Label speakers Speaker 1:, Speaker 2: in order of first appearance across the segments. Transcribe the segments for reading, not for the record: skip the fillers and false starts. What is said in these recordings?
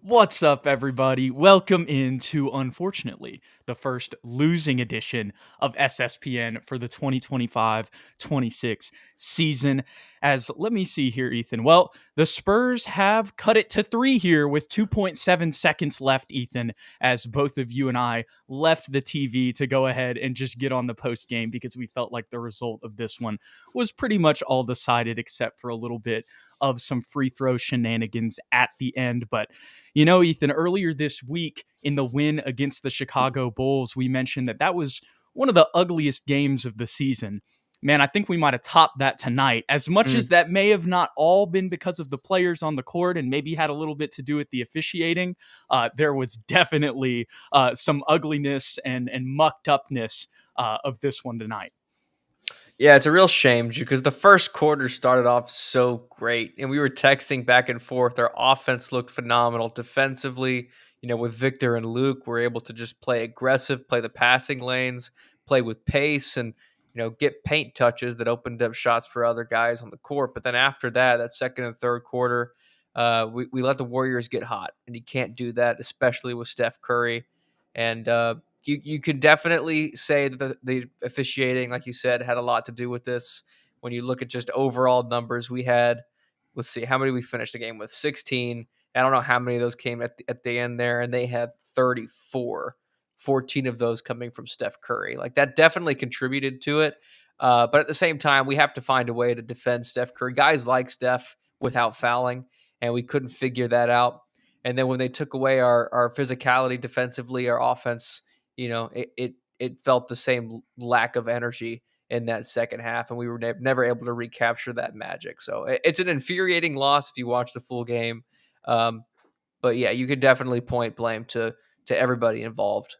Speaker 1: What's up, everybody? Welcome into, unfortunately, the first losing edition of SSPN for the 2025-26 season. As let me see here, Ethan. Well, the Spurs have cut it to 3 here with 2.7 seconds left, Ethan, as both of you and I left the TV to go ahead and just get on the post game because we felt like the result of this one was pretty much all decided except for a little bit of some free throw shenanigans at the end. But Ethan, earlier this week in the win against the Chicago Bulls, we mentioned that was one of the ugliest games of the season. Man, I think we might have topped that tonight. As much as that may have not all been because of the players on the court and maybe had a little bit to do with the officiating, there was definitely some ugliness and mucked upness of this one tonight.
Speaker 2: Yeah, it's a real shame because the first quarter started off so great and we were texting back and forth. Our offense looked phenomenal defensively. With Victor and Luke, we're able to just play aggressive, play the passing lanes, play with pace, and get paint touches that opened up shots for other guys on the court. But then after that second and third quarter, we let the Warriors get hot, and you can't do that, especially with Steph Curry. And you could definitely say that the officiating, like you said, had a lot to do with this. When you look at just overall numbers, we had, let's see, how many we finished the game with? 16. I don't know how many of those came at the end there, and they had 34. 14 of those coming from Steph Curry. Like, that definitely contributed to it. But at the same time, we have to find a way to defend Steph Curry. Guys like Steph without fouling, and we couldn't figure that out. And then when they took away our physicality defensively, our offense, it felt the same lack of energy in that second half, and we were never able to recapture that magic. So it's an infuriating loss if you watch the full game. But yeah, you could definitely point blame to everybody involved.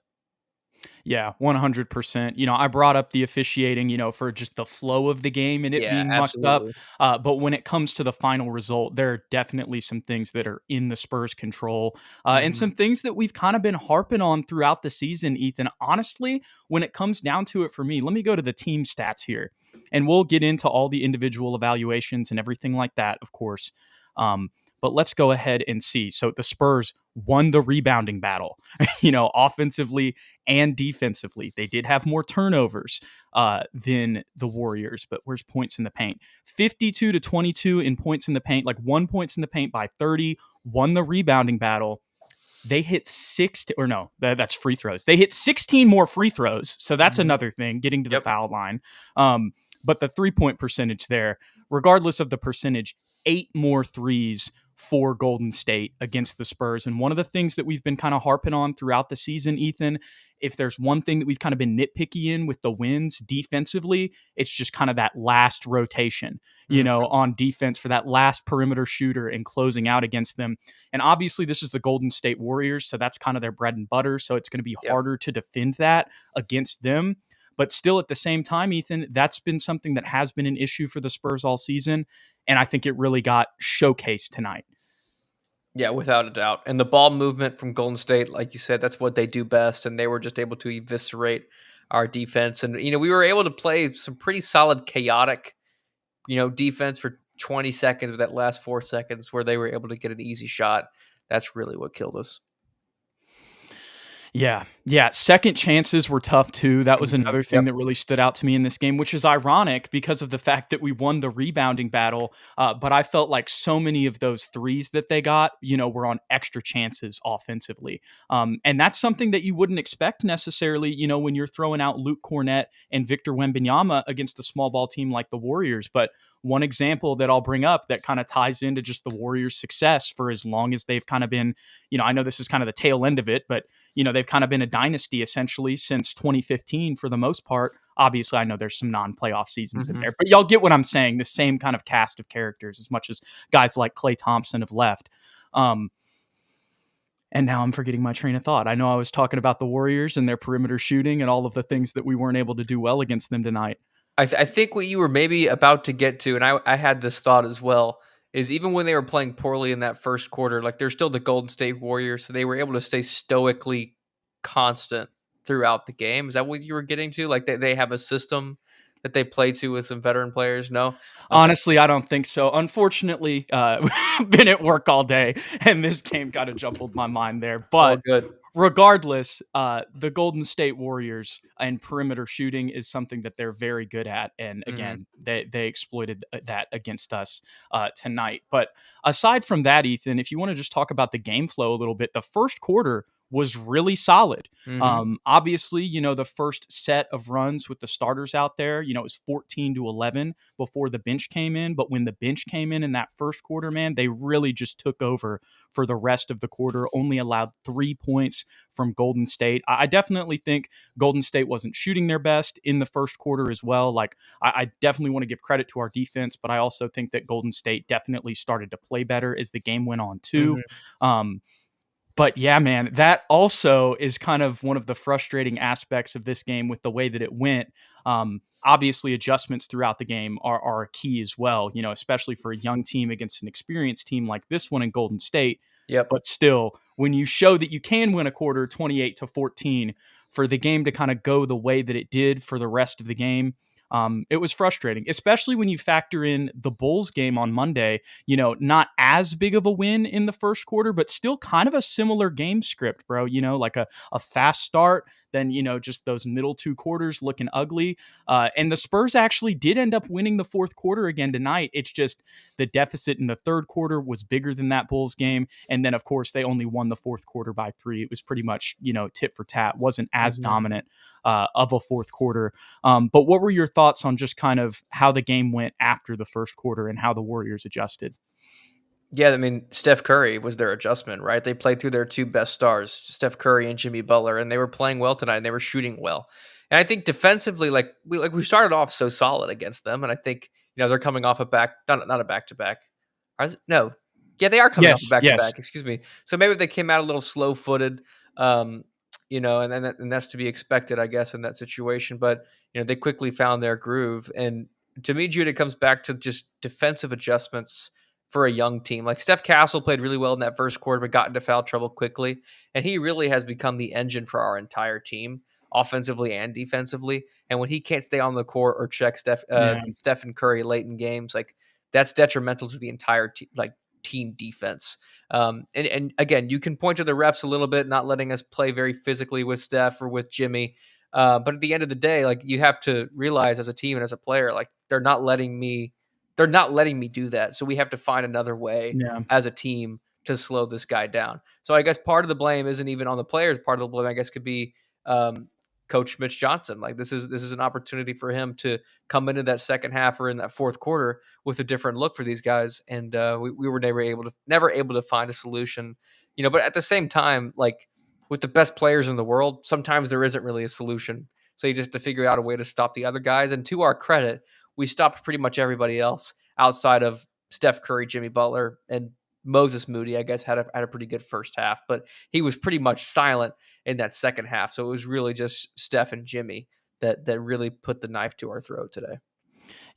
Speaker 1: Yeah, 100%. I brought up the officiating, for just the flow of the game and it
Speaker 2: Yeah,
Speaker 1: being mucked up.
Speaker 2: absolutely.
Speaker 1: But when it comes to the final result, there are definitely some things that are in the Spurs' control and
Speaker 2: Mhm.
Speaker 1: some things that we've kind of been harping on throughout the season, Ethan. Honestly, when it comes down to it for me, let me go to the team stats here and we'll get into all the individual evaluations and everything like that, of course. But let's go ahead and see. So the Spurs won the rebounding battle, offensively and defensively. They did have more turnovers than the Warriors, but where's points in the paint? 52-22 in points in the paint, like 1 points in the paint by 30, won the rebounding battle. They hit that's free throws. They hit 16 more free throws. So that's
Speaker 2: Mhm.
Speaker 1: another thing, getting to the
Speaker 2: Yep.
Speaker 1: foul line. But the 3-point percentage there, regardless of the percentage, 8 more threes for Golden State against the Spurs. And one of the things that we've been kind of harping on throughout the season, Ethan, if there's one thing that we've kind of been nitpicky in with the wins defensively, it's just kind of that last rotation,
Speaker 2: Mhm.
Speaker 1: on defense for that last perimeter shooter and closing out against them. And obviously, this is the Golden State Warriors, so that's kind of their bread and butter. So it's going to be
Speaker 2: Yep.
Speaker 1: harder to defend that against them. But still, at the same time, Ethan, that's been something that has been an issue for the Spurs all season. And I think it really got showcased tonight.
Speaker 2: Yeah, without a doubt. And the ball movement from Golden State, like you said, that's what they do best. And they were just able to eviscerate our defense. And, we were able to play some pretty solid, chaotic, defense for 20 seconds with that last 4 seconds where they were able to get an easy shot. That's really what killed us.
Speaker 1: Yeah. Yeah. Second chances were tough too. That was
Speaker 2: Mhm.
Speaker 1: another thing
Speaker 2: Yep.
Speaker 1: that really stood out to me in this game, which is ironic because of the fact that we won the rebounding battle. But I felt like so many of those threes that they got, were on extra chances offensively. And that's something that you wouldn't expect necessarily, when you're throwing out Luke Cornett and Victor Wembanyama against a small ball team like the Warriors. But one example that I'll bring up that kind of ties into just the Warriors' success for as long as they've kind of been, I know this is kind of the tail end of it, but they've kind of been a dynasty essentially since 2015 for the most part. Obviously, I know there's some non-playoff seasons in
Speaker 2: Mhm.
Speaker 1: there, but y'all get what I'm saying. The same kind of cast of characters, as much as guys like Klay Thompson have left. And now I'm forgetting my train of thought. I know I was talking about the Warriors and their perimeter shooting and all of the things that we weren't able to do well against them tonight.
Speaker 2: I think what you were maybe about to get to, and I had this thought as well, is even when they were playing poorly in that first quarter, like, they're still the Golden State Warriors, so they were able to stay stoically constant throughout the game. Is that what you were getting to? Like, they have a system that they play to with some veteran players? No? Okay.
Speaker 1: Honestly, I don't think so. Unfortunately, been at work all day, and this game kind of jumbled my mind there.
Speaker 2: All
Speaker 1: But
Speaker 2: good.
Speaker 1: regardless, the Golden State Warriors and perimeter shooting is something that they're very good at, and
Speaker 2: Mhm.
Speaker 1: again, they exploited that against us tonight. But aside from that, Ethan, if you want to just talk about the game flow a little bit, the first quarter was really solid.
Speaker 2: Mhm.
Speaker 1: Obviously, the first set of runs with the starters out there, it was 14-11 before the bench came in. But when the bench came in that first quarter, man, they really just took over for the rest of the quarter, only allowed 3 points from Golden State. I definitely think Golden State wasn't shooting their best in the first quarter as well. Like, I definitely want to give credit to our defense, but I also think that Golden State definitely started to play better as the game went on too.
Speaker 2: Mhm.
Speaker 1: Um, but yeah, man, that also is kind of one of the frustrating aspects of this game with the way that it went. Obviously, adjustments throughout the game are key as well, especially for a young team against an experienced team like this one in Golden State.
Speaker 2: Yep.
Speaker 1: But still, when you show that you can win a quarter 28-14, for the game to kind of go the way that it did for the rest of the game, it was frustrating, especially when you factor in the Bulls game on Monday. Not as big of a win in the first quarter, but still kind of a similar game script, bro. Like a fast start, then, just those middle two quarters looking ugly. And the Spurs actually did end up winning the fourth quarter again tonight. It's just the deficit in the third quarter was bigger than that Bulls game. And then, of course, they only won the fourth quarter by 3. It was pretty much, tit for tat, wasn't as
Speaker 2: Mhm.
Speaker 1: dominant of a fourth quarter. But what were your thoughts on just kind of how the game went after the first quarter and how the Warriors adjusted?
Speaker 2: Yeah, I mean, Steph Curry was their adjustment, right? They played through their 2 best stars, Steph Curry and Jimmy Butler, and they were playing well tonight, and they were shooting well. And I think defensively, we started off so solid against them, and I think, they're coming off a back not a back-to-back. No. Yeah, they are coming off a
Speaker 1: Yes, yes.
Speaker 2: back-to-back, excuse me. So maybe they came out a little slow-footed, um, and that's to be expected, I guess, in that situation, but, they quickly found their groove, and to me, Jude, it comes back to just defensive adjustments for a young team. Like Steph Castle played really well in that first quarter, but got into foul trouble quickly. And he really has become the engine for our entire team, offensively and defensively. And when he can't stay on the court or check
Speaker 1: Yeah.
Speaker 2: Stephen Curry late in games, like that's detrimental to the entire team defense. And again, you can point to the refs a little bit, not letting us play very physically with Steph or with Jimmy. But at the end of the day, like you have to realize as a team and as a player, like they're not letting me do that. So we have to find another way
Speaker 1: Yeah.
Speaker 2: as a team to slow this guy down. So I guess part of the blame isn't even on the players. Part of the blame, I guess, could be um, Coach Mitch Johnson. Like this is an opportunity for him to come into that second half or in that fourth quarter with a different look for these guys. And we were never able to find a solution. But at the same time, like with the best players in the world, sometimes there isn't really a solution. So you just have to figure out a way to stop the other guys. And to our credit, we stopped pretty much everybody else outside of Steph Curry, Jimmy Butler, and Moses Moody. I guess had a pretty good first half, but he was pretty much silent in that second half. So it was really just Steph and Jimmy that really put the knife to our throat today.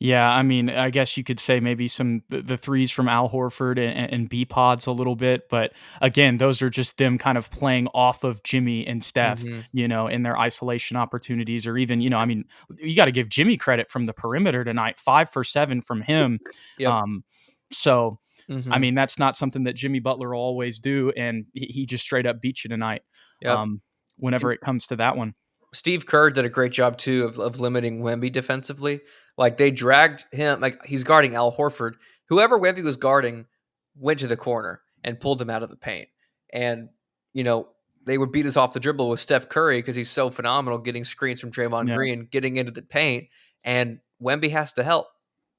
Speaker 1: Yeah, I mean, I guess you could say maybe the threes from Al Horford and B pods a little bit, but again, those are just them kind of playing off of Jimmy and Steph,
Speaker 2: Hmm.
Speaker 1: in their isolation opportunities, or even, I mean, you got to give Jimmy credit from the perimeter tonight, 5 for 7 from him.
Speaker 2: Yep.
Speaker 1: Um, so, I
Speaker 2: Hmm.
Speaker 1: mean, that's not something that Jimmy Butler will always do, and he just straight up beat you tonight.
Speaker 2: Yep.
Speaker 1: Um, Whenever
Speaker 2: And
Speaker 1: it comes to that one.
Speaker 2: Steve Kerr did a great job too of limiting Wemby defensively. Like they dragged him, like he's guarding Al Horford. Whoever Wemby was guarding went to the corner and pulled him out of the paint. And you know they would beat us off the dribble with Steph Curry because he's so phenomenal getting screens from Draymond
Speaker 1: Yeah.
Speaker 2: Green, getting into the paint, and Wemby has to help.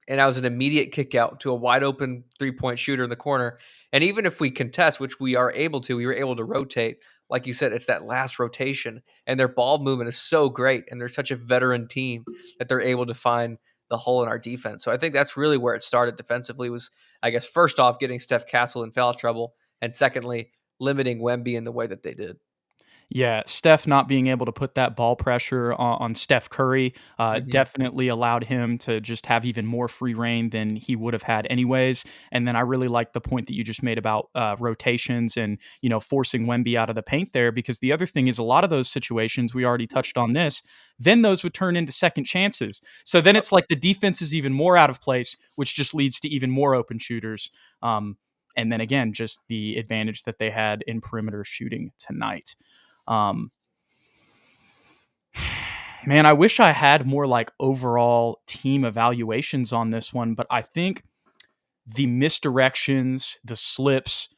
Speaker 2: And that was an immediate kick out to a wide open 3-point shooter in the corner. And even if we contest, which we are able to, we were able to rotate. Like you said, it's that last rotation and their ball movement is so great and they're such a veteran team that they're able to find the hole in our defense. So I think that's really where it started defensively was, I guess, first off, getting Steph Castle in foul trouble, and secondly, limiting Wemby in the way that they did.
Speaker 1: Yeah, Steph not being able to put that ball pressure on Steph Curry
Speaker 2: Mhm.
Speaker 1: definitely allowed him to just have even more free reign than he would have had anyways. And then I really like the point that you just made about rotations and forcing Wemby out of the paint there, because the other thing is a lot of those situations, we already touched on this, then those would turn into second chances. So then
Speaker 2: Yep.
Speaker 1: it's like the defense is even more out of place, which just leads to even more open shooters. And then again, just the advantage that they had in perimeter shooting tonight. Um, Man, I wish I had more like overall team evaluations on this one, but I think the misdirections, the slips.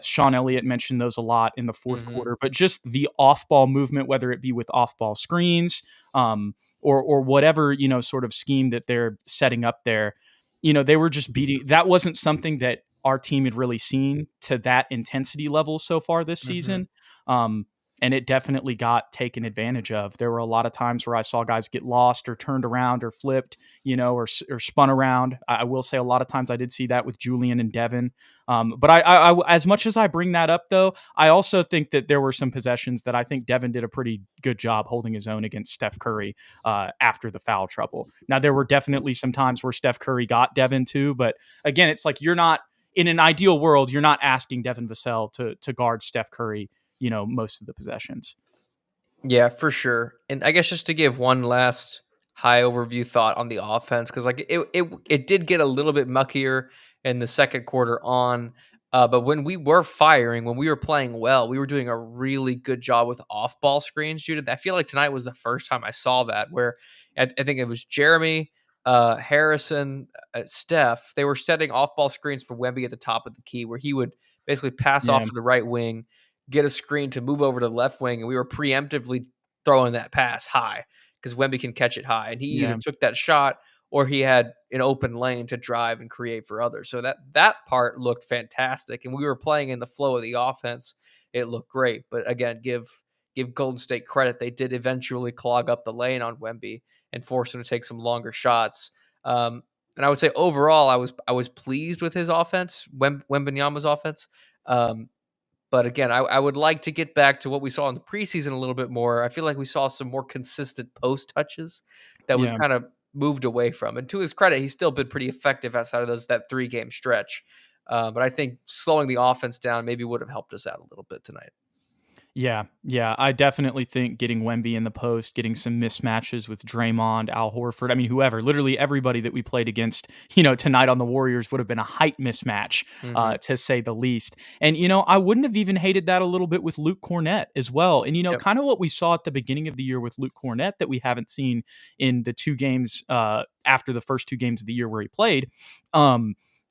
Speaker 1: Sean Elliott mentioned those a lot in the fourth
Speaker 2: Mhm.
Speaker 1: quarter, but just the off-ball movement, whether it be with off-ball screens, or whatever sort of scheme that they're setting up there. They were just beating. That wasn't something that our team had really seen to that intensity level so far this
Speaker 2: Mhm.
Speaker 1: season. Um, and it definitely got taken advantage of. There were a lot of times where I saw guys get lost or turned around or flipped, or spun around. I will say a lot of times I did see that with Julian and Devin. But as much as I bring that up, though, I also think that there were some possessions that I think Devin did a pretty good job holding his own against Steph Curry after the foul trouble. Now, there were definitely some times where Steph Curry got Devin too, but again, it's like you're not in an ideal world, you're not asking Devin Vassell to guard Steph Curry, most of the possessions.
Speaker 2: Yeah, for sure. And I guess just to give one last high overview thought on the offense, because like it did get a little bit muckier in the second quarter on. But when we were firing, when we were playing well, we were doing a really good job with off ball screens, Jude. I feel like tonight was the first time I saw that, where I think it was Jeremy, Harrison, Steph. They were setting off ball screens for Wemby at the top of the key, where he would basically pass
Speaker 1: Yeah,
Speaker 2: off to the right wing, get a screen to move over to the left wing, and we were preemptively throwing that pass high because Wemby can catch it high, and he either
Speaker 1: yeah,
Speaker 2: took that shot or he had an open lane to drive and create for others. So that part looked fantastic, and we were playing in the flow of the offense. It looked great, but again, give Golden State credit; they did eventually clog up the lane on Wemby and force him to take some longer shots. And I would say overall, I was pleased with his offense, Wembenyama's offense. Um, but again, I would like to get back to what we saw in the preseason a little bit more. I feel like we saw some more consistent post touches that we've
Speaker 1: yeah.
Speaker 2: kind of moved away from. And to his credit, he's still been pretty effective outside of that 3 game stretch. But I think slowing the offense down maybe would have helped us out a little bit tonight.
Speaker 1: Yeah, yeah, I definitely think getting Wemby in the post, getting some mismatches with Draymond, Al Horford, I mean, whoever, literally everybody that we played against, tonight on the Warriors would have been a height mismatch,
Speaker 2: Hmm.
Speaker 1: to say the least. And, I wouldn't have even hated that a little bit with Luke Cornett as well. And,
Speaker 2: Yep.
Speaker 1: kind of what we saw at the beginning of the year with Luke Cornett that we haven't seen in the 2 games after the first 2 games of the year where he played.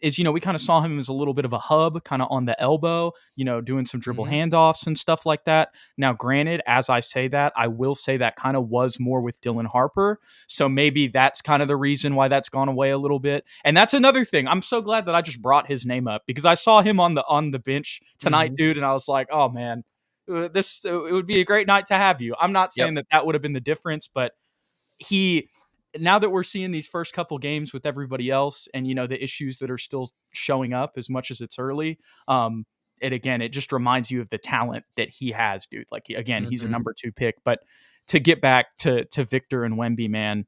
Speaker 1: Is we kind of saw him as a little bit of a hub, kind of on the elbow, doing some dribble
Speaker 2: Hmm.
Speaker 1: handoffs and stuff like that. Now, granted, as I say that, I will say that kind of was more with Dylan Harper. So maybe that's kind of the reason why that's gone away a little bit. And that's another thing. I'm so glad that I just brought his name up because I saw him on the bench tonight,
Speaker 2: Hmm.
Speaker 1: dude, and I was like, oh man, this it would be a great night to have you. I'm not
Speaker 2: Yep.
Speaker 1: saying that would have been the difference, but he now that we're seeing these first couple games with everybody else and the issues that are still showing up as much as it's early, and again it just reminds you of the talent that he has, dude. Like again, he's a
Speaker 2: Hmm.
Speaker 1: number 2 pick. But to get back to Victor and Wemby, man,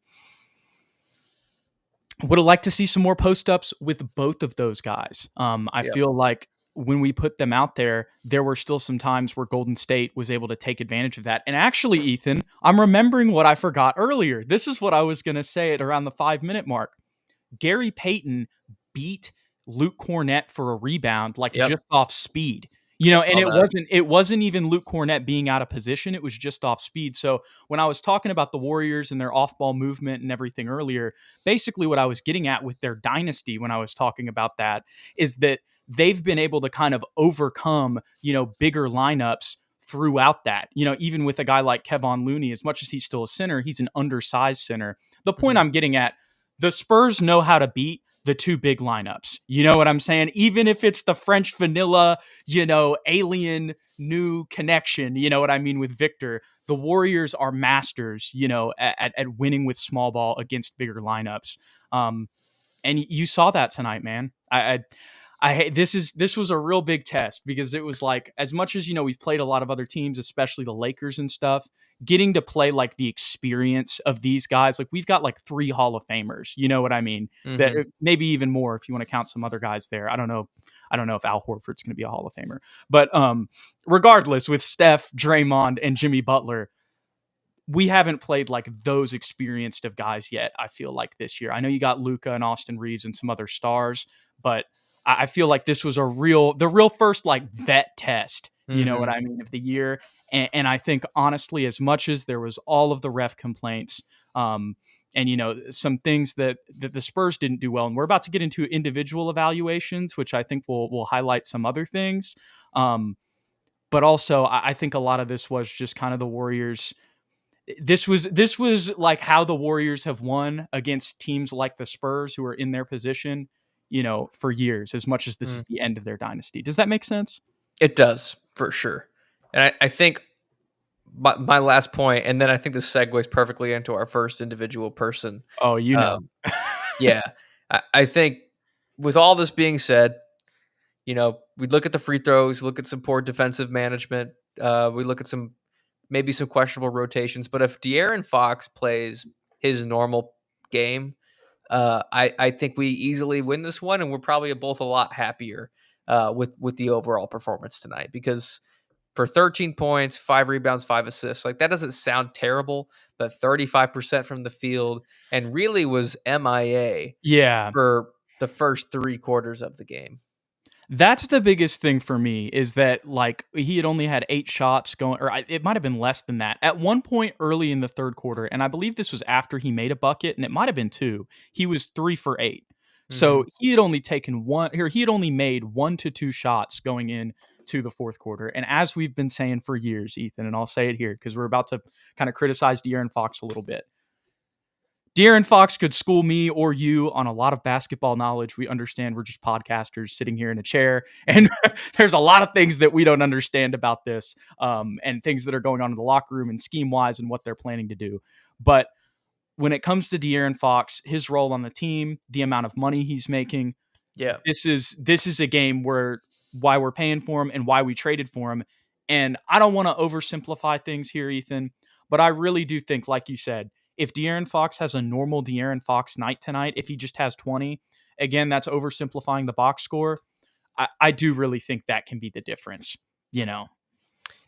Speaker 1: would have liked to see some more post ups with both of those guys. I
Speaker 2: Yep.
Speaker 1: feel like when we put them out there, there were still some times where Golden State was able to take advantage of that. And actually, Ethan, I'm remembering what I forgot earlier. This is what I was going to say at around the 5 minute mark. Gary Payton beat Luke Cornett for a rebound, like
Speaker 2: Yep.
Speaker 1: just off speed.
Speaker 2: I
Speaker 1: And
Speaker 2: saw
Speaker 1: it
Speaker 2: that.
Speaker 1: wasn't even Luke Cornett being out of position. It was just off speed. So when I was talking about the Warriors and their off ball movement and everything earlier, basically what I was getting at with their dynasty when I was talking about that is that they've been able to kind of overcome, bigger lineups throughout that. Even with a guy like Kevon Looney, as much as he's still a center, he's an undersized center. The point
Speaker 2: Hmm.
Speaker 1: I'm getting at, the Spurs know how to beat the 2 big lineups. You know what I'm saying? Even if it's the French vanilla, alien new connection, you know what I mean, with Victor, the Warriors are masters, at winning with small ball against bigger lineups. And you saw that tonight, man. This was a real big test because it was like, as much as we've played a lot of other teams, especially the Lakers and stuff, getting to play like the experience of these guys. Like we've got like 3 Hall of Famers, you know what I mean? That
Speaker 2: Hmm.
Speaker 1: maybe even more if you want to count some other guys there. I don't know. I don't know if Al Horford's going to be a Hall of Famer, but regardless, with Steph, Draymond, and Jimmy Butler, we haven't played like those experienced of guys yet. I feel like this year. I know you got Luca and Austin Reeves and some other stars, but I feel like this was the real first like vet test. You know what
Speaker 2: Hmm.
Speaker 1: I mean, of the year. And I think honestly, as much as there was all of the ref complaints, and some things that the Spurs didn't do well, and we're about to get into individual evaluations, which I think will highlight some other things. But also, I think a lot of this was just kind of the Warriors. This was like how the Warriors have won against teams like the Spurs who are in their position, for years, as much as this is the end of their dynasty. Does that make sense?
Speaker 2: It does for sure. And I think my last point, and then I think this segues perfectly into our first individual person.
Speaker 1: Oh,
Speaker 2: Um, yeah, I think with all this being said, we look at the free throws, look at some poor defensive management. We look at maybe some questionable rotations. But if De'Aaron Fox plays his normal game, I think we easily win this one, and we're probably both a lot happier with the overall performance tonight because for 13 points, 5 rebounds, 5 assists, like that doesn't sound terrible, but 35% from the field and really was MIA
Speaker 1: Yeah.
Speaker 2: for the first 3 quarters of the game.
Speaker 1: That's the biggest thing for me, is that like he had only had 8 shots going, or it might have been less than that at one point early in the third quarter. And I believe this was after he made a bucket, and it might have been 2. He was 3 for 8.
Speaker 2: Hmm.
Speaker 1: So he had only taken one here. He had only made 1 to 2 shots going in to the fourth quarter. And as we've been saying for years, Ethan, and I'll say it here because we're about to kind of criticize De'Aaron Fox a little bit. De'Aaron Fox could school me or you on a lot of basketball knowledge. We understand we're just podcasters sitting here in a chair, and there's a lot of things that we don't understand about this, and things that are going on in the locker room and scheme wise and what they're planning to do. But when it comes to De'Aaron Fox, his role on the team, the amount of money he's making,
Speaker 2: Yeah.
Speaker 1: this is a game where why we're paying for him and why we traded for him. And I don't want to oversimplify things here, Ethan, but I really do think, like you said, if De'Aaron Fox has a normal De'Aaron Fox night tonight, if he just has 20, again, that's oversimplifying the box score. I do really think that can be the difference, you know?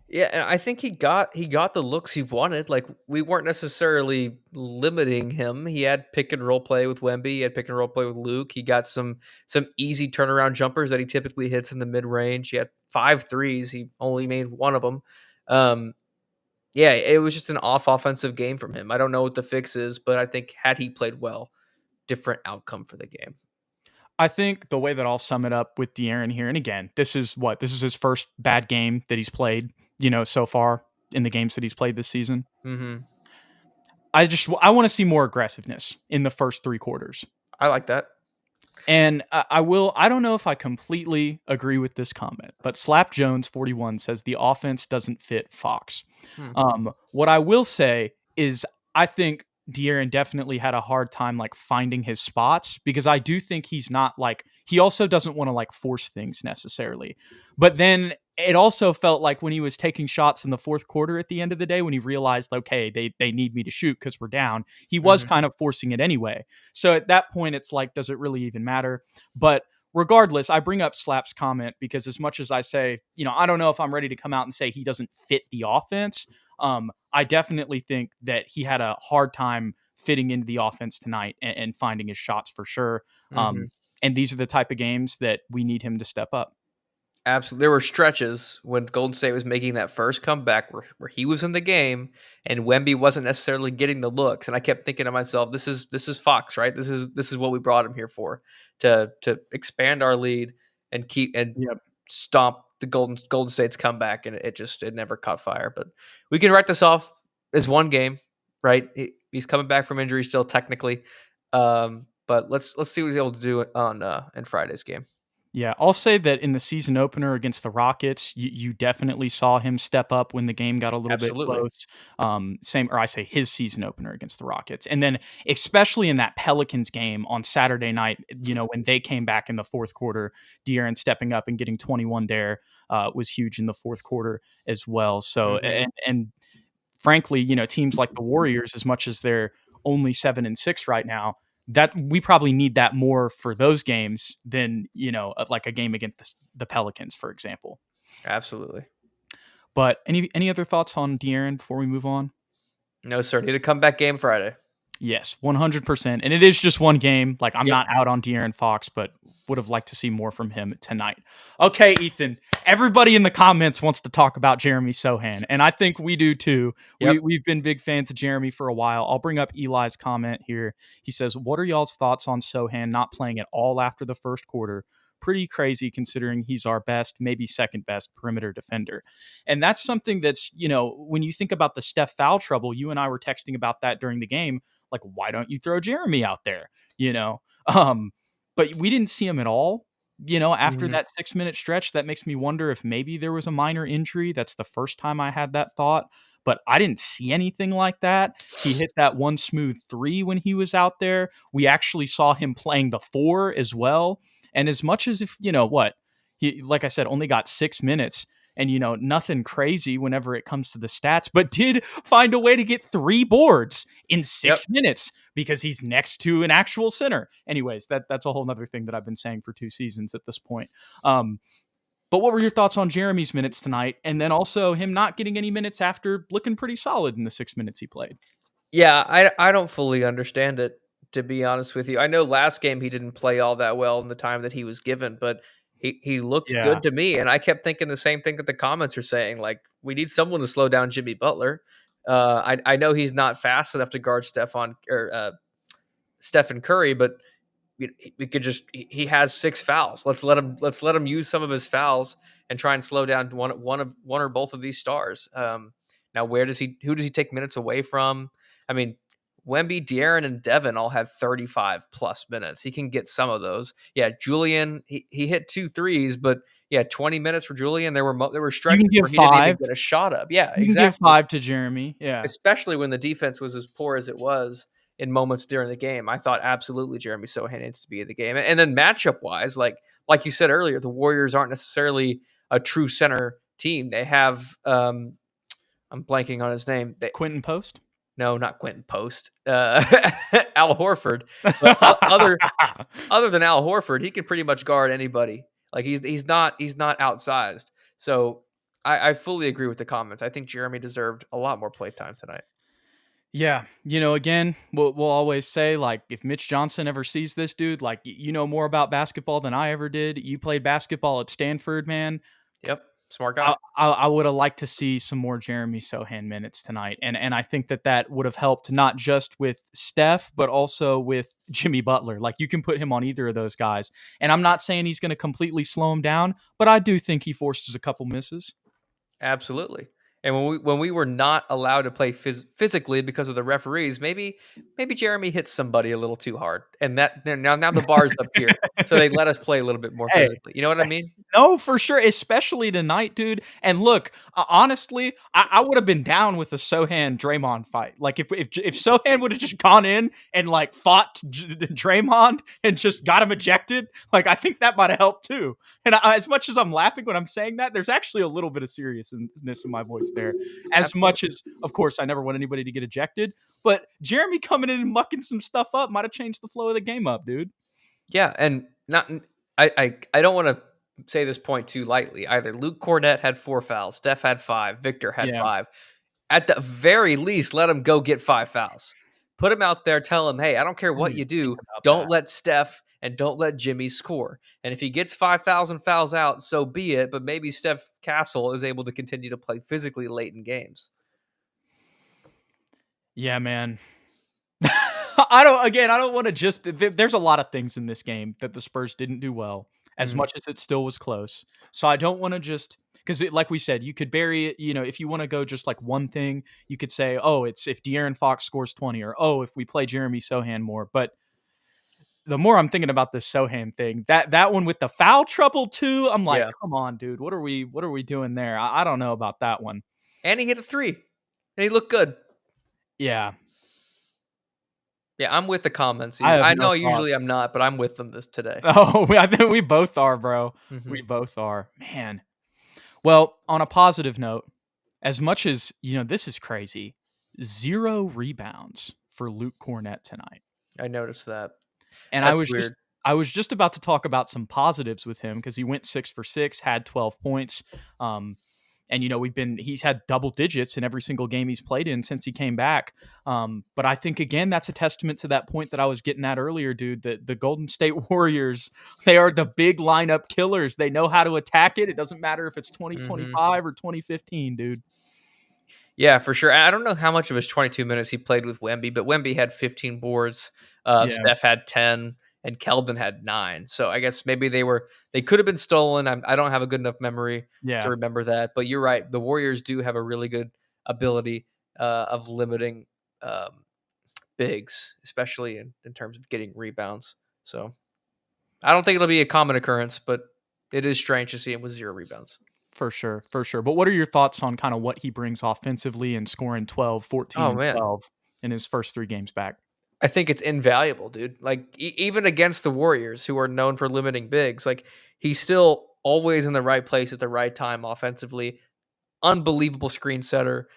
Speaker 2: Yeah, and I think he got the looks he wanted. Like we weren't necessarily limiting him. He had pick and roll play with Wemby. He had pick and roll play with Luke. He got some easy turnaround jumpers that he typically hits in the mid range. He had 5 threes. He only made one of them. Um, yeah, it was just an off offensive game from him. I don't know what the fix is, but I think had he played well, different outcome for the game.
Speaker 1: I think the way that I'll sum it up with De'Aaron here, and again, this is his first bad game that he's played, so far in the games that he's played this season.
Speaker 2: Hmm.
Speaker 1: I want to see more aggressiveness in the first 3 quarters.
Speaker 2: I like that.
Speaker 1: And I don't know if I completely agree with this comment, but Slap Jones 41 says the offense doesn't fit Fox.
Speaker 2: Hmm.
Speaker 1: What I will say is I think De'Aaron definitely had a hard time like finding his spots, because I do think he's not like, he also doesn't want to like force things necessarily. But then it also felt like when he was taking shots in the fourth quarter at the end of the day, when he realized, okay, they need me to shoot because we're down, he was
Speaker 2: Hmm.
Speaker 1: kind of forcing it anyway. So at that point, it's like, does it really even matter? But regardless, I bring up Slap's comment because as much as I say, I don't know if I'm ready to come out and say he doesn't fit the offense. I definitely think that he had a hard time fitting into the offense tonight and finding his shots for sure.
Speaker 2: Hmm.
Speaker 1: And these are the type of games that we need him to step up.
Speaker 2: Absolutely. There were stretches when Golden State was making that first comeback where he was in the game and Wemby wasn't necessarily getting the looks. And I kept thinking to myself, this is Fox, right? This is what we brought him here for, to expand our lead and keep and
Speaker 1: Yep.
Speaker 2: stomp the Golden State's comeback. And it never caught fire. But we can write this off as one game, right? He's coming back from injury still technically. But let's see what he's able to do on in Friday's game.
Speaker 1: Yeah, I'll say that in the season opener against the Rockets, you definitely saw him step up when the game got a little bit
Speaker 2: Absolutely.
Speaker 1: close. Or I say his season opener against the Rockets, and then especially in that Pelicans game on Saturday night, when they came back in the fourth quarter, De'Aaron stepping up and getting 21 there was huge in the fourth quarter as well. So,
Speaker 2: Hmm.
Speaker 1: and frankly, teams like the Warriors, as much as they're only 7-6 right now, that we probably need that more for those games than like a game against the Pelicans, for example.
Speaker 2: Absolutely.
Speaker 1: But any other thoughts on De'Aaron before we move on?
Speaker 2: No, sir. Need a comeback game Friday.
Speaker 1: Yes, 100%. And it is just one game. Like, I'm
Speaker 2: Yep.
Speaker 1: not out on De'Aaron Fox, but would have liked to see more from him tonight. Okay, Ethan. Everybody in the comments wants to talk about Jeremy Sohan, and I think we do too.
Speaker 2: Yep.
Speaker 1: We've been big fans of Jeremy for a while. I'll bring up Eli's comment here. He says, "What are y'all's thoughts on Sohan not playing at all after the first quarter? Pretty crazy considering he's our best, maybe second best perimeter defender." And that's something that's, when you think about the Steph foul trouble, you and I were texting about that during the game. Like, why don't you throw Jeremy out there? You know, um, but we didn't see him at all. After
Speaker 2: Hmm.
Speaker 1: that 6-minute stretch, that makes me wonder if maybe there was a minor injury. That's the first time I had that thought, but I didn't see anything like that. He hit that one smooth three when he was out there. We actually saw him playing the four as well. And as much as if, he, like I said, only got 6 minutes and, nothing crazy whenever it comes to the stats, but did find a way to get 3 boards in
Speaker 2: Yep.
Speaker 1: 6 minutes because he's next to an actual center. Anyways, that's a whole nother thing that I've been saying for 2 seasons at this point. Um, but what were your thoughts on Jeremy's minutes tonight? And then also him not getting any minutes after looking pretty solid in the 6 minutes he played.
Speaker 2: Yeah, I don't fully understand it, to be honest with you. I know last game he didn't play all that well in the time that he was given, but he looked
Speaker 1: Yeah.
Speaker 2: good to me, and I kept thinking the same thing that the comments are saying. Like, we need someone to slow down Jimmy Butler. I know he's not fast enough to guard Stephen Curry, but we could just he has 6 fouls. Let's let him use some of his fouls and try and slow down one or both of these stars. Now, who does he take minutes away from? I mean, Wemby, De'Aaron, and Devin all had 35 plus minutes. He can get some of those. Yeah, Julian, he hit 2 threes, but yeah, 20 minutes for Julian. There were
Speaker 1: You
Speaker 2: stretches
Speaker 1: can
Speaker 2: where
Speaker 1: give
Speaker 2: he didn't even
Speaker 1: 5.
Speaker 2: get a shot up. Yeah,
Speaker 1: You can give
Speaker 2: exactly.
Speaker 1: 5 to Jeremy. Yeah.
Speaker 2: Especially when the defense was as poor as it was in moments during the game. I thought absolutely Jeremy Sohan needs to be in the game. And then matchup wise, like you said earlier, the Warriors aren't necessarily a true center team. They have I'm blanking on his name.
Speaker 1: Quentin Post.
Speaker 2: No, not Quentin Post. Al Horford. But other than Al Horford, he can pretty much guard anybody. Like he's not outsized. So I fully agree with the comments. I think Jeremy deserved a lot more playtime tonight.
Speaker 1: Yeah, again, we'll always say, like, if Mitch Johnson ever sees this dude, like, you know more about basketball than I ever did. You played basketball at Stanford, man.
Speaker 2: Yep, smart
Speaker 1: I
Speaker 2: guy.
Speaker 1: I would have liked to see some more Jeremy Sohan minutes tonight, and I think that would have helped not just with Steph, but also with Jimmy Butler. Like, you can put him on either of those guys, and I'm not saying he's going to completely slow him down, but I do think he forces a couple misses.
Speaker 2: Absolutely. And when we were not allowed to play physically because of the referees, maybe Jeremy hits somebody a little too hard, and that now the bar's up here, so they let us play a little bit more
Speaker 1: Hey,
Speaker 2: physically. You know what I mean?
Speaker 1: no, for sure, especially tonight, dude. And look, honestly, I would have been down with the Sohan Draymond fight. Like, if Sohan would have just gone in and like fought Draymond and just got him ejected, like I think that might have helped too. And as much as I'm laughing when I'm saying that, there's actually a little bit of seriousness in my voice there. As much
Speaker 2: Absolutely.
Speaker 1: as, of course, I never want anybody to get ejected, but Jeremy coming in and mucking some stuff up might have changed the flow of the game up, dude.
Speaker 2: Yeah, and not I don't want to say this point too lightly either. Luke Cornett had 4 fouls, Steph had 5, Victor had
Speaker 1: Yeah,
Speaker 2: 5. At the very least, let him go get 5 fouls. Put him out there, tell him, hey, I don't care
Speaker 1: I didn't
Speaker 2: what you
Speaker 1: even think
Speaker 2: do,
Speaker 1: about
Speaker 2: don't
Speaker 1: that.
Speaker 2: let Steph and don't let Jimmy score. And if he gets 5,000 fouls out, so be it. But maybe Steph Castle is able to continue to play physically late in games.
Speaker 1: Yeah, man. I don't want to just there's a lot of things in this game that the Spurs didn't do well as
Speaker 2: Mhm.
Speaker 1: much as it still was close. So I don't want to just because like we said, you could bury it, if you want to go just like one thing, you could say, "Oh, it's if De'Aaron Fox scores 20," or "Oh, if we play Jeremy Sohan more." But the more I'm thinking about this Sohan thing, that one with the foul trouble too, I'm like,
Speaker 2: Yeah.
Speaker 1: come on, dude, what are we doing there? I don't know about that one.
Speaker 2: And he hit a three, and he looked good.
Speaker 1: Yeah,
Speaker 2: Yeah, I'm with the comments.
Speaker 1: I have
Speaker 2: I
Speaker 1: no
Speaker 2: know
Speaker 1: thoughts.
Speaker 2: usually I'm not, but I'm with them this today.
Speaker 1: Oh, I think we both are, bro. We
Speaker 2: Mhm.
Speaker 1: both are, man. Well, on a positive note, as much as this is crazy. 0 rebounds for Luke Cornett tonight.
Speaker 2: I noticed that.
Speaker 1: And I
Speaker 2: That's
Speaker 1: was just
Speaker 2: weird.
Speaker 1: I was just about to talk about some positives with him because he went 6 for 6, had 12 points. And he's had double digits in every single game he's played in since he came back. But I think again that's a testament to that point that I was getting at earlier, dude. That the Golden State Warriors, they are the big lineup killers. They know how to attack it. It doesn't matter if it's
Speaker 2: Mhm.
Speaker 1: 2025 or 2015, dude.
Speaker 2: Yeah, for sure. I don't know how much of his 22 minutes he played with Wemby, but Wemby had 15 boards,
Speaker 1: Yeah,
Speaker 2: Steph had 10, and Keldon had 9. So I guess maybe they could have been stolen. I don't have a good enough memory to
Speaker 1: yeah.
Speaker 2: remember that, but you're right. The Warriors do have a really good ability of limiting bigs, especially in terms of getting rebounds. So I don't think it'll be a common occurrence, but it is strange to see him with 0 rebounds.
Speaker 1: For sure, for sure. But what are your thoughts on kind of what he brings offensively and scoring 12, 14,
Speaker 2: Oh
Speaker 1: and
Speaker 2: man,
Speaker 1: 12 in his first 3 games back?
Speaker 2: I think it's invaluable, dude. Like even against the Warriors, who are known for limiting bigs, like he's still always in the right place at the right time offensively. Unbelievable screen setter.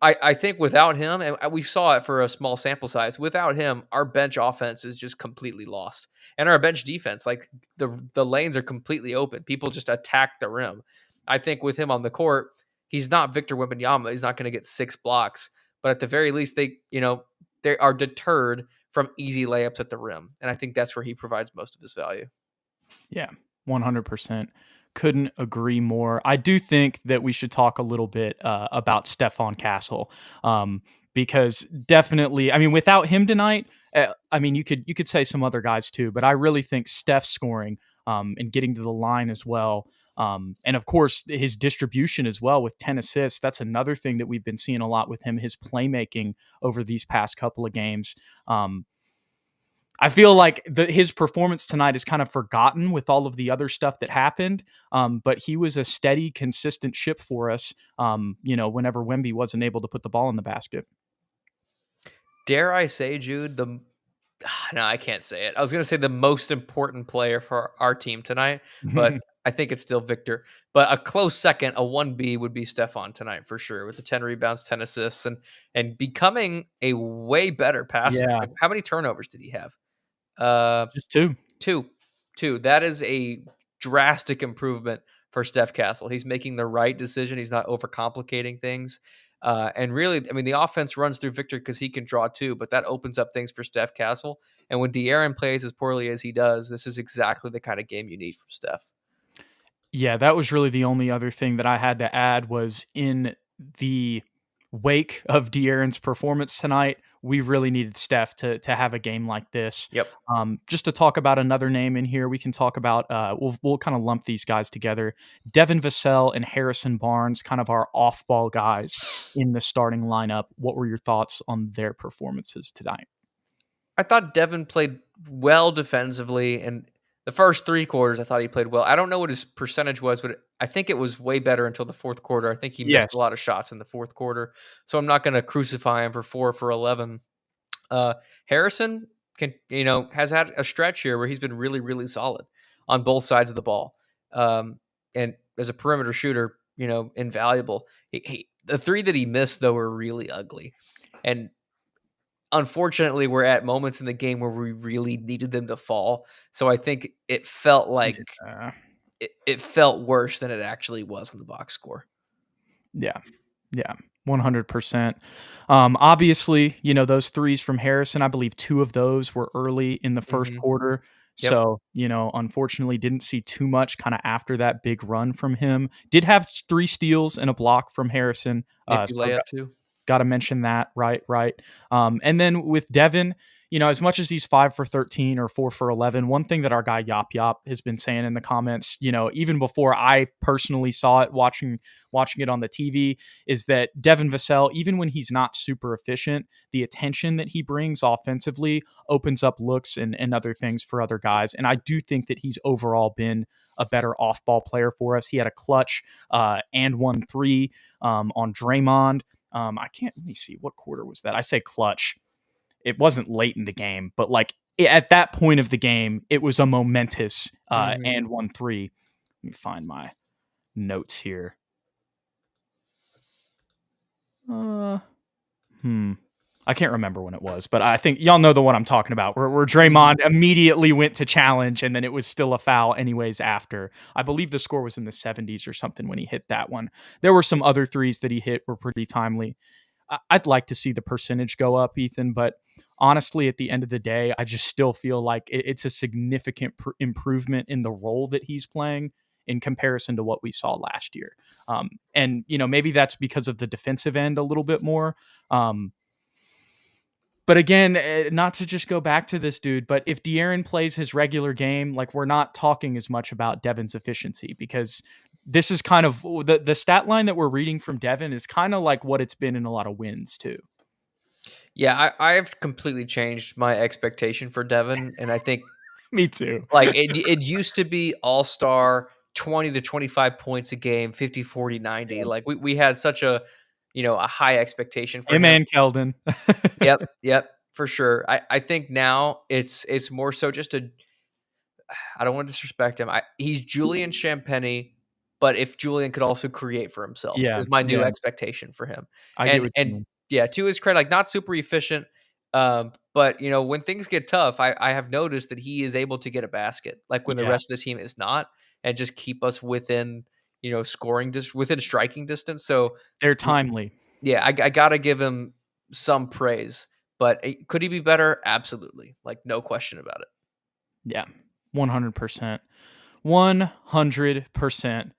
Speaker 2: I think without him, and we saw it for a small sample size. Without him, our bench offense is just completely lost, and our bench defense, like the lanes are completely open. People just attack the rim. I think with him on the court, he's not Victor Wembanyama. He's not going to get 6 blocks, but at the very least, they are deterred from easy layups at the rim, and I think that's where he provides most of his value.
Speaker 1: Yeah, 100%. Couldn't agree more. I do think that we should talk a little bit about Stefan Castle, because definitely, I mean, without him tonight, I mean, you could say some other guys too, but I really think Steph scoring and getting to the line as well, and of course his distribution as well with 10 assists. That's another thing that we've been seeing a lot with him. His playmaking over these past couple of games. I feel like his performance tonight is kind of forgotten with all of the other stuff that happened. But he was a steady, consistent ship for us. Whenever Wemby wasn't able to put the ball in the basket.
Speaker 2: Dare I say, Jude, the no, I can't say it. I was going to say the most important player for our team tonight, but I think it's still Victor. But a close second, a 1B would be Stefan tonight for sure, with the 10 rebounds, 10 assists, and becoming a way better passer.
Speaker 1: Yeah,
Speaker 2: Like, how many turnovers did he have? Uh,
Speaker 1: just two.
Speaker 2: two, two. That is a drastic improvement for Steph Castle. He's making the right decision. He's not overcomplicating things. And really, I mean, the offense runs through Victor because he can draw too, but that opens up things for Steph Castle. And when De'Aaron plays as poorly as he does, this is exactly the kind of game you need from Steph.
Speaker 1: Yeah, that was really the only other thing that I had to add was in the wake of De'Aaron's performance tonight, we really needed Steph to have a game like this.
Speaker 2: Yep.
Speaker 1: Just to talk about another name in here, we can talk about we'll kind of lump these guys together. Devin Vassell and Harrison Barnes, kind of our off-ball guys in the starting lineup. What were your thoughts on their performances tonight?
Speaker 2: I thought Devin played well defensively, and the first 3 quarters, I thought he played well. I don't know what his percentage was, but I think it was way better until the fourth quarter. I think he missed a
Speaker 1: Yes.
Speaker 2: lot of shots in the fourth quarter, so I'm not going to crucify him for 4 for 11. Uh, Harrison has had a stretch here where he's been really, really solid on both sides of the ball, and as a perimeter shooter, invaluable. The 3 that he missed though were really ugly, and unfortunately, we're at moments in the game where we really needed them to fall. So I think it felt like
Speaker 1: Yeah.
Speaker 2: it felt worse than it actually was on the box score.
Speaker 1: Yeah. Yeah. 100%. Obviously, those threes from Harrison, I believe 2 of those were early in the first
Speaker 2: Mhm.
Speaker 1: quarter.
Speaker 2: Yep.
Speaker 1: So, unfortunately didn't see too much kind of after that big run from him. Did have 3 steals and a block from Harrison.
Speaker 2: Nippy
Speaker 1: So
Speaker 2: layup too.
Speaker 1: got to mention that. Right. Right. And then with Devin, as much as he's 5 for 13 or 4 for 11, one thing that our guy Yop Yop has been saying in the comments, even before I personally saw it watching it on the TV, is that Devin Vassell, even when he's not super efficient, the attention that he brings offensively opens up looks and other things for other guys. And I do think that he's overall been a better off-ball player for us. He had a clutch and 1-3 on Draymond. Let me see, what quarter was that? I say clutch. It wasn't late in the game, but like at that point of the game, it was a momentous and 1-3. Let me find my notes here. I can't remember when it was, but I think y'all know the one I'm talking about, where Draymond immediately went to challenge, and then it was still a foul anyways after. I believe the score was in the 70s or something when he hit that one. There were some other threes that he hit were pretty timely. I'd like to see the percentage go up, Ethan, but honestly, at the end of the day, I just still feel like it's a significant improvement in the role that he's playing in comparison to what we saw last year. And maybe that's because of the defensive end a little bit more. But again, not to just go back to this dude, but if De'Aaron plays his regular game, like, we're not talking as much about Devin's efficiency, because this is kind of the stat line that we're reading from Devin is kind of like what it's been in a lot of wins too.
Speaker 2: Yeah, I've completely changed my expectation for Devin, and I think
Speaker 1: Me too.
Speaker 2: like it used to be all-star, 20 to 25 points a game, 50, 40, 90.
Speaker 1: Yeah.
Speaker 2: Like we had such a high expectation for
Speaker 1: Him
Speaker 2: him.
Speaker 1: and Keldon.
Speaker 2: Yep, for sure. I think now it's more so just I don't want to disrespect him. He's Julian Champagny, but if Julian could also create for himself
Speaker 1: Yeah,
Speaker 2: is my new
Speaker 1: yeah.
Speaker 2: expectation for him.
Speaker 1: I get
Speaker 2: And
Speaker 1: what you
Speaker 2: and
Speaker 1: mean.
Speaker 2: yeah, to his credit, like, not super efficient, but when things get tough, I have noticed that he is able to get a basket, like when the
Speaker 1: Yeah,
Speaker 2: rest of the team is not, and just keep us within within striking distance. So
Speaker 1: they're
Speaker 2: w-
Speaker 1: timely.
Speaker 2: yeah, I gotta give him some praise, but could he be better? Absolutely, like, no question about it.
Speaker 1: Yeah, 100%. 100%.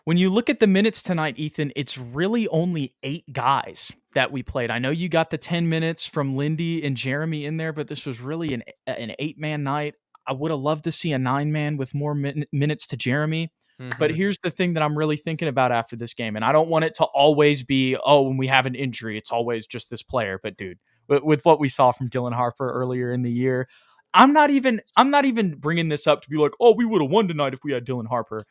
Speaker 1: When you look at the minutes tonight, Ethan, it's really only 8 guys that we played. I know you got the 10 minutes from Lindy and Jeremy in there, but this was really an 8-man night. I would have loved to see a 9-man with more minutes to Jeremy. But
Speaker 2: Hmm.
Speaker 1: here's the thing that I'm really thinking about after this game, and I don't want it to always be, oh, when we have an injury, it's always just this player. But dude, with what we saw from Dylan Harper earlier in the year, I'm not even bringing this up to be like, oh, we would have won tonight if we had Dylan Harper.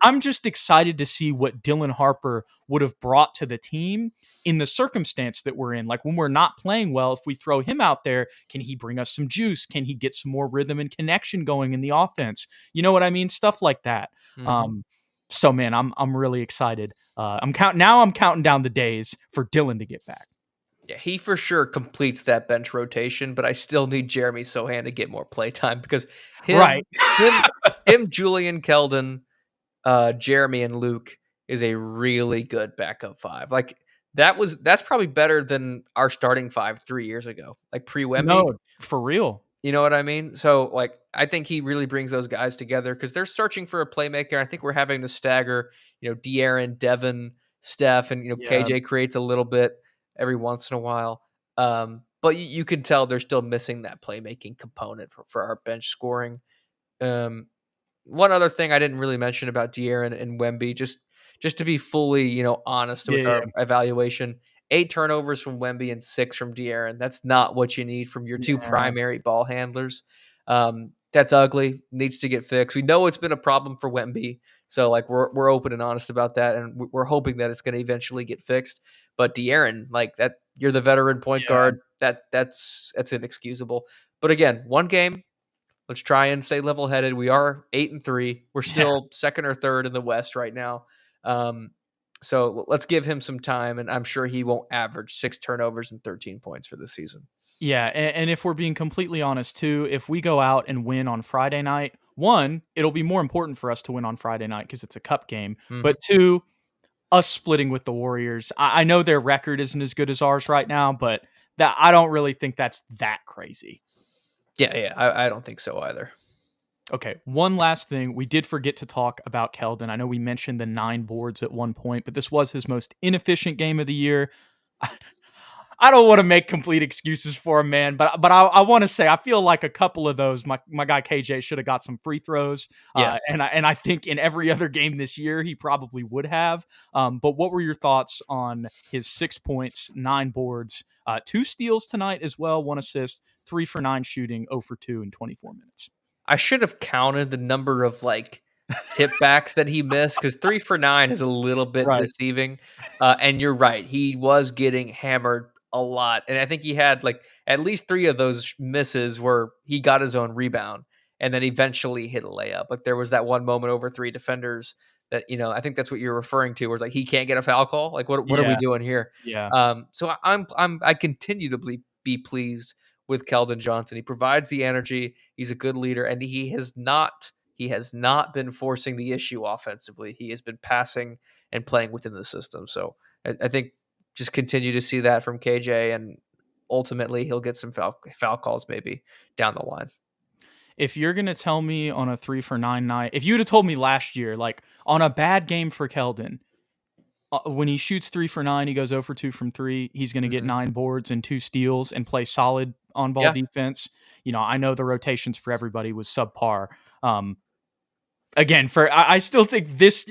Speaker 1: I'm just excited to see what Dylan Harper would have brought to the team in the circumstance that we're in. Like, when we're not playing well, if we throw him out there, can he bring us some juice? Can he get some more rhythm and connection going in the offense? You know what I mean? Stuff like that.
Speaker 2: Hmm.
Speaker 1: Um, so man, I'm really excited. I'm counting down the days for Dylan to get back.
Speaker 2: Yeah, he for sure completes that bench rotation, but I still need Jeremy Sohan to get more play time because
Speaker 1: Right.
Speaker 2: him, him, Julian Keldon, Jeremy, and Luke is a really good backup five. Like, that's probably better than our starting five 3 years ago, like pre-Wemby.
Speaker 1: No, for real.
Speaker 2: You know what I mean? So, like, I think he really brings those guys together because they're searching for a playmaker. I think we're having to stagger, De'Aaron, Devin, Steph, and
Speaker 1: Yeah.
Speaker 2: KJ creates a little bit every once in a while. But you can tell they're still missing that playmaking component for our bench scoring. Um, One other thing I didn't really mention about De'Aaron and Wemby, just to be fully, honest with
Speaker 1: Yeah.
Speaker 2: our evaluation, 8 turnovers from Wemby and 6 from De'Aaron. That's not what you need from your 2
Speaker 1: Yeah.
Speaker 2: primary ball handlers. That's ugly. Needs to get fixed. We know it's been a problem for Wemby, so, like, we're open and honest about that, and we're hoping that it's going to eventually get fixed. But De'Aaron, like that, you're the veteran point
Speaker 1: Yeah.
Speaker 2: guard. That's inexcusable. But again, one game. Let's try and stay level headed. We are 8-3. We're
Speaker 1: Yeah.
Speaker 2: still second or third in the West right now. Um, so let's give him some time, and I'm sure he won't average 6 turnovers and 13 points for the season.
Speaker 1: Yeah, and if we're being completely honest too, if we go out and win on Friday night, one, it'll be more important for us to win on Friday night because it's a cup game.
Speaker 2: Hmm.
Speaker 1: But two, us splitting with the Warriors. I know their record isn't as good as ours right now, but that I don't really think that's that crazy.
Speaker 2: Yeah, I don't think so either.
Speaker 1: Okay, one last thing. We did forget to talk about Keldon. I know we mentioned the 9 boards at one point, but this was his most inefficient game of the year. I don't want to make complete excuses for him, man, but I want to say I feel like a couple of those my guy KJ should have got some free throws,
Speaker 2: Yes.
Speaker 1: and I think in every other game this year he probably would have. But what were your thoughts on his 6 points, 9 boards, 2 steals tonight as well, 1 assist, 3 for 9 shooting, 0 for 2 in 24 minutes?
Speaker 2: I should have counted the number of, like, tip backs that he missed, because 3 for 9 is a little bit
Speaker 1: Right.
Speaker 2: deceiving, and you're right, he was getting hammered a lot, and I think he had, like, at least 3 of those misses where he got his own rebound and then eventually hit a layup. Like, there was that one moment over 3 defenders that, I think that's what you're referring to, where it's like, he can't get a foul call? Like, what are we
Speaker 1: Yeah,
Speaker 2: doing here?
Speaker 1: yeah.
Speaker 2: So I continue to be pleased with Keldon Johnson. He provides the energy. He's a good leader, and he has not been forcing the issue offensively. He has been passing and playing within the system. So I think just continue to see that from KJ, and ultimately he'll get some foul calls maybe down the line.
Speaker 1: If you're gonna tell me on a 3 for 9 night, if you'd have told me last year, like on a bad game for Keldon, when he shoots 3 for 9, he goes 0 for 2 from 3. He's going to get
Speaker 2: Mhm.
Speaker 1: 9 boards and 2 steals and play solid on ball
Speaker 2: Yeah,
Speaker 1: defense. I know the rotations for everybody was subpar. Um, Again, I still think this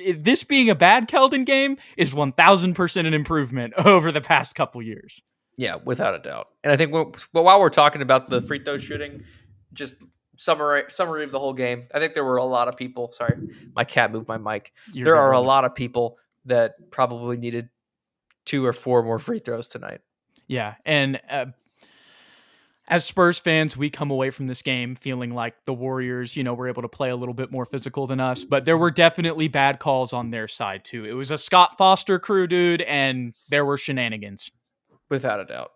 Speaker 1: being a bad Keldon game is 1000% an improvement over the past couple years.
Speaker 2: yeah, without a doubt. And I think while we're talking about the free throw shooting, just summary of the whole game. I think there were a lot of people. Sorry, my cat moved my mic.
Speaker 1: You're
Speaker 2: There
Speaker 1: good,
Speaker 2: are a
Speaker 1: brother.
Speaker 2: lot of people that probably needed 2 or 4 more free throws tonight.
Speaker 1: Yeah, and as Spurs fans, we come away from this game feeling like the Warriors, were able to play a little bit more physical than us, but there were definitely bad calls on their side too. It was a Scott Foster crew, dude, and there were shenanigans.
Speaker 2: Without a doubt.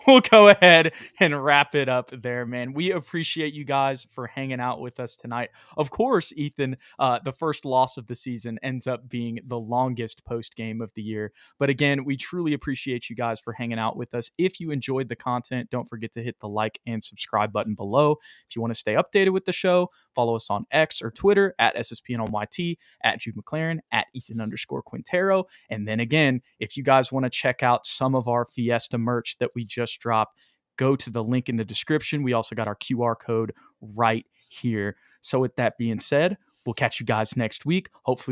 Speaker 1: We'll go ahead and wrap it up there, man. We appreciate you guys for hanging out with us tonight. Of course, Ethan, the first loss of the season ends up being the longest post game of the year. But again, we truly appreciate you guys for hanging out with us. If you enjoyed the content, don't forget to hit the like and subscribe button below. If you want to stay updated with the show, follow us on X or Twitter at SSPNYT, at Jude McLaren, at Ethan_Quintero. And then again, if you guys want to check out some of our Fiesta merch that we just dropped, go to the link in the description. We also got our QR code right here. So with that being said, we'll catch you guys next week. Hopefully